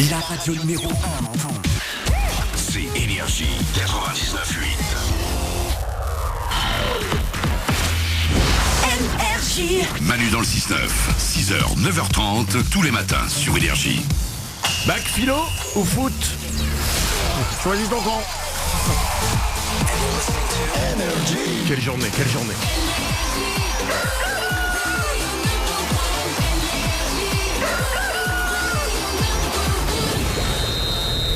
La radio numéro 1 en vente. C'est Énergie 99.8. Énergie. Manu dans le 6-9, 6h, 9h30, tous les matins sur Énergie. Bac philo ou foot? Choisis ton camp. Quelle journée.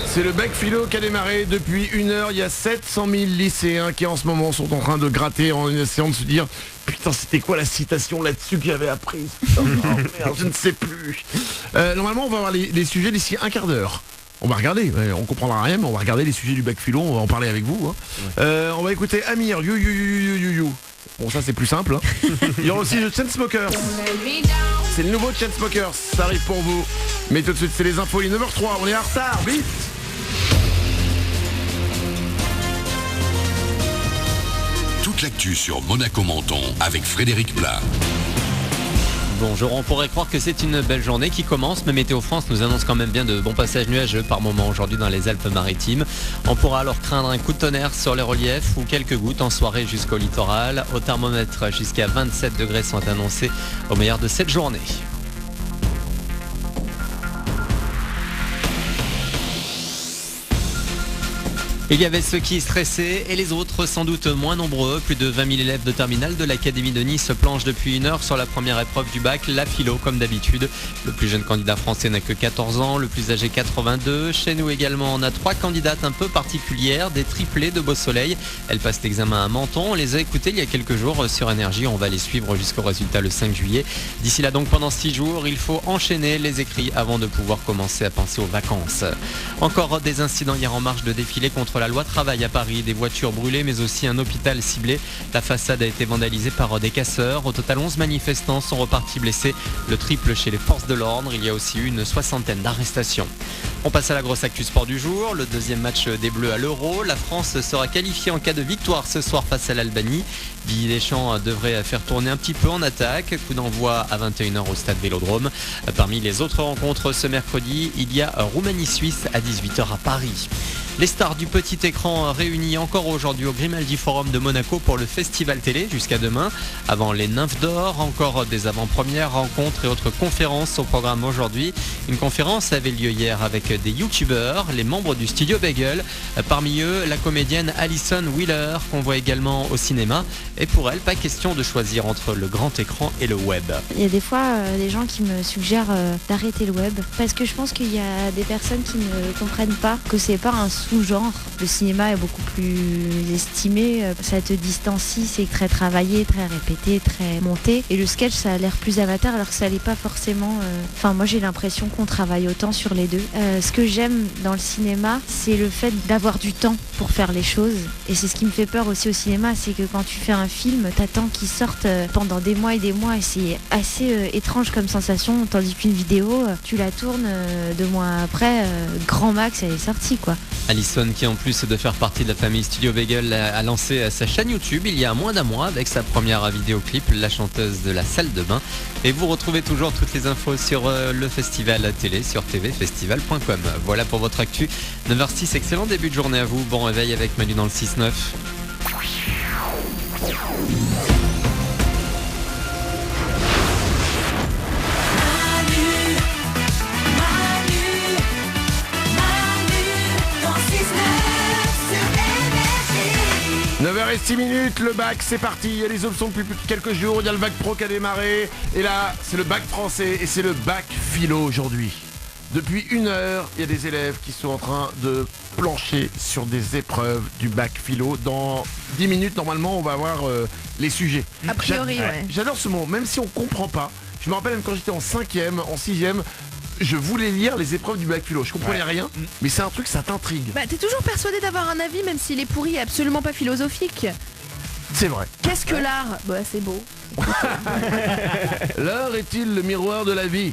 C'est le bac philo qui a démarré depuis 1 heure. Il y a 700 000 lycéens qui en ce moment sont en train de gratter en essayant de se dire putain, c'était quoi la citation là-dessus que j'avais apprise? Putain, oh, merde, je ne sais plus. Normalement on va avoir les sujets d'ici un quart d'heure. On va regarder, on comprendra rien, mais on va regarder les sujets du bac philo, on va en parler avec vous. On va écouter Amir, you. Bon, ça c'est plus simple. Il y aura aussi le Chainsmokers. C'est le nouveau Chainsmokers, ça arrive pour vous. Mais tout de suite, c'est les infos, il est 9h03, on est en retard, vite. Toute l'actu sur Monaco-Menton avec Frédéric Plat. Bonjour, on pourrait croire que c'est une belle journée qui commence, mais Météo France nous annonce quand même bien de bons passages nuageux par moment aujourd'hui dans les Alpes-Maritimes. On pourra alors craindre un coup de tonnerre sur les reliefs ou quelques gouttes en soirée jusqu'au littoral. Au thermomètre, jusqu'à 27 degrés sont annoncés au meilleur de cette journée. Il y avait ceux qui stressaient et les autres sans doute moins nombreux. Plus de 20 000 élèves de terminale de l'Académie de Nice planchent depuis 1 heure sur la première épreuve du bac, la philo comme d'habitude. Le plus jeune candidat français n'a que 14 ans, le plus âgé 82. Chez nous également, on a 3 candidates un peu particulières, des triplés de Beau Soleil. Elles passent l'examen à Menton. On les a écoutées il y a quelques jours sur Énergie. On va les suivre jusqu'au résultat le 5 juillet. D'ici là donc pendant 6 jours, il faut enchaîner les écrits avant de pouvoir commencer à penser aux vacances. Encore des incidents hier en marche de défilé contre la loi travail à Paris, des voitures brûlées mais aussi un hôpital ciblé. La façade a été vandalisée par des casseurs. Au total 11 manifestants sont repartis blessés, le triple chez les forces de l'ordre. Il y a aussi eu une 60aine d'arrestations. On passe à la grosse actu sport du jour, le deuxième match des Bleus à l'Euro. La France sera qualifiée en cas de victoire ce soir face à l'Albanie. Didier Deschamps devrait faire tourner un petit peu en attaque. Coup d'envoi à 21h au stade Vélodrome. Parmi les autres rencontres ce mercredi, il y a Roumanie-Suisse à 18h à Paris. Les stars du petit écran réunies encore aujourd'hui au Grimaldi Forum de Monaco pour le festival télé jusqu'à demain. Avant les Nymphes d'Or, encore des avant-premières, rencontres et autres conférences au programme aujourd'hui. Une conférence avait lieu hier avec des youtubeurs, les membres du studio Bagel. Parmi eux, la comédienne Alison Wheeler qu'on voit également au cinéma. Et pour elle, pas question de choisir entre le grand écran et le web. Il y a des fois des gens qui me suggèrent d'arrêter le web parce que je pense qu'il y a des personnes qui ne comprennent pas que c'est pas un sous-genre. Le cinéma est beaucoup plus estimé, ça te distancie, c'est très travaillé, très répété, très monté. Et le sketch, ça a l'air plus amateur alors que ça l'est pas forcément. Enfin, moi j'ai l'impression qu'on travaille autant sur les deux. Ce que j'aime dans le cinéma, c'est le fait d'avoir du temps pour faire les choses. Et c'est ce qui me fait peur aussi au cinéma, c'est que quand tu fais un film, t'attends qu'il sorte pendant des mois et c'est assez étrange comme sensation, tandis qu'une vidéo, tu la tournes 2 mois après, grand max, elle est sortie quoi. Alison, qui en plus de faire partie de la famille Studio Bagel, a lancé sa chaîne YouTube il y a moins d'1 mois avec sa première vidéoclip, la chanteuse de la salle de bain. Et vous retrouvez toujours toutes les infos sur le festival télé sur tvfestival.com. Voilà pour votre actu. 9h06, excellent début de journée à vous. Bon réveil avec Manu dans le 6-9. 9h06, le bac, c'est parti. Il y a les options depuis plus de quelques jours. Il y a le bac pro qui a démarré. Et là, c'est le bac français et c'est le bac philo aujourd'hui. Depuis 1 heure, il y a des élèves qui sont en train de plancher sur des épreuves du bac philo. Dans 10 minutes, normalement, on va avoir les sujets. A priori, ouais. J'adore ce mot, même si on comprend pas. Je me rappelle même quand j'étais en 5e, en 6e, je voulais lire les épreuves du bac philo. Je comprenais rien, mais c'est un truc, ça t'intrigue. Bah t'es toujours persuadé d'avoir un avis même s'il est pourri et absolument pas philosophique. C'est vrai. Qu'est-ce que l'art? Bah c'est beau. L'art est-il le miroir de la vie?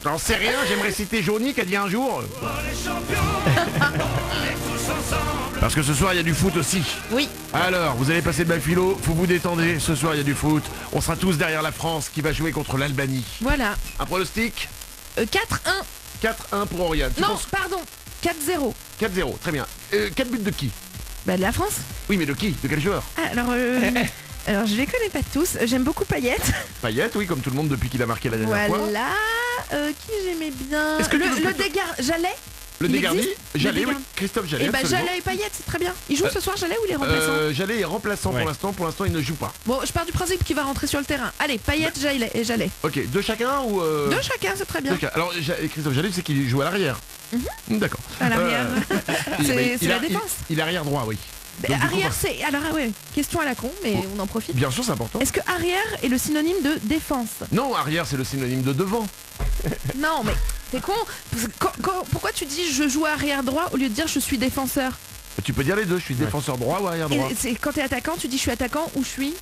J'en sais rien, j'aimerais citer Johnny qui a dit un jour. Parce que ce soir il y a du foot aussi. Oui. Alors, vous allez passer le bac philo, faut vous détendre, ce soir il y a du foot. On sera tous derrière la France qui va jouer contre l'Albanie. Voilà. Un pronostic? 4-1. 4-1 pour Oriane. Tu Non, penses pardon. 4-0. 4-0, très bien. 4 buts de qui? Bah de la France. Oui, mais de qui? De quel joueur? Ah, alors je les connais pas tous. J'aime beaucoup Payet. Payet, oui, comme tout le monde depuis qu'il a marqué la dernière fois. Voilà. Qui j'aimais bien. Est-ce que tu veux le plutôt- Dégard. Jallet. Le Il Dégardi, existe Jallet, Le oui, Dégardi. Christophe Jallet. Et bah absolument. Jallet et Payet, c'est très bien. Il joue ce soir Jallet ou il est remplaçant? Jallet est remplaçant Ouais. pour l'instant il ne joue pas. Bon, je pars du principe qu'il va rentrer sur le terrain. Allez, Payet, Jallet et Jallet. Ok, deux chacun ou... Deux chacun, c'est très bien. Chacun. Alors Christophe Jallet, c'est qu'il joue à l'arrière. D'accord. À l'arrière. C'est la défense. Il est arrière droit, oui. Mais Donc, du coup, arrière, bah, c'est. Alors, ouais, question à la con, mais on en profite. bien sûr, c'est important. Est-ce que arrière est le synonyme de défense? Non, arrière, c'est le synonyme de devant. Non, mais t'es con. Parce que pourquoi tu dis je joue arrière droit au lieu de dire je suis défenseur? Tu peux dire les deux, je suis défenseur droit ou arrière droit. Et c'est quand t'es attaquant, tu dis je suis attaquant ou je suis.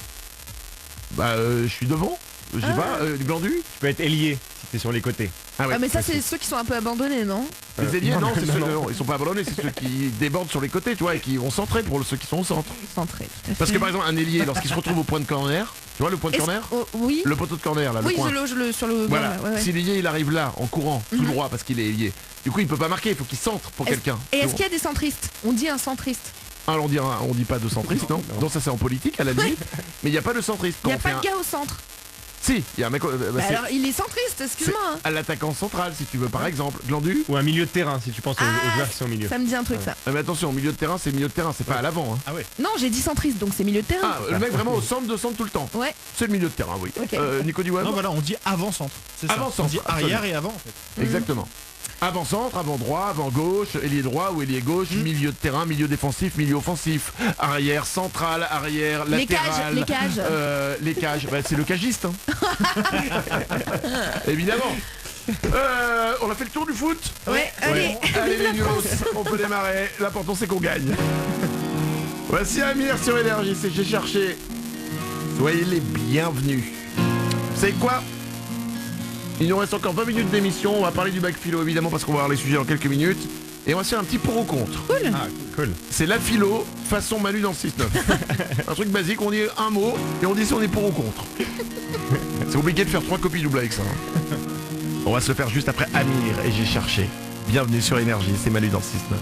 Bah, je suis devant. Je sais pas, du Glandu. Tu peux être ailier si t'es sur les côtés. Ah ouais. Ah, mais ça, c'est ceux qui sont un peu abandonnés, non? Les ailiers, non, non, non, c'est non, ceux, non. non, ils sont pas abandonnés, c'est ceux qui débordent sur les côtés, tu vois, et qui vont centrer pour ceux qui sont au centre. Centré, tout à Parce que fait. par exemple, un ailier, lorsqu'il se retrouve au point de corner, tu vois le point de Est-ce- corner, oh, oui. le poteau de corner là, le Oui, coin. sur le. Voilà, ouais, ouais. si l'ailier il arrive là, en courant, tout Mhm. droit, parce qu'il est ailier, du coup il peut pas marquer, il faut qu'il centre pour Est-ce- quelqu'un. Et C'est est-ce bon. qu'il y a des centristes? On dit un centriste. Ah, on dit pas de centriste, non, Non. non, ça c'est en politique à la limite, mais il n'y a pas de centriste. Il n'y Quand a on fait pas de gars au centre. Si, il y a un mec, Bah c'est alors, il est centriste, excuse-moi. hein. à l'attaquant central si tu veux, par exemple. Glandu. Ou un milieu de terrain si tu penses aux Ah, joueurs qui sont au milieu. Ça me dit un truc, ça. Ah, mais attention, au milieu de terrain, c'est milieu de terrain, c'est pas à l'avant. Hein. Ah ouais. Non, j'ai dit centriste, donc c'est milieu de terrain. Ah, le mec vraiment au centre de centre tout le temps. Ouais. C'est le milieu de terrain, oui. Ok. Nico Duwam. Non, voilà, on dit avant-centre. C'est ça. Avant-centre, On dit arrière absolument. et avant, en fait. Exactement. Avant centre, avant droit, avant gauche, ailier droit ou ailier gauche, milieu de terrain, milieu défensif, milieu offensif, arrière, central, arrière, Les cages, latéral. les cages. Les cages, bah, c'est le cagiste. Hein. Évidemment. On a fait le tour du foot. Ouais, allez. Allez les nulos, on peut démarrer. L'important c'est qu'on gagne. Voici Amir sur Énergie, c'est J'ai cherché. Soyez les bienvenus. Vous savez quoi ? Il nous reste encore 20 minutes d'émission, on va parler du bac philo évidemment parce qu'on va voir les sujets dans quelques minutes. Et on va se faire un petit pour ou contre. Ah cool. C'est la philo façon Manu dans le 6-9. Un truc basique, on dit un mot et on dit si on est pour ou contre. C'est compliqué de faire 3 copies doubles avec ça. Hein. On va se le faire juste après Amir et J'ai cherché. Bienvenue sur Énergie, c'est Manu dans le 6-9.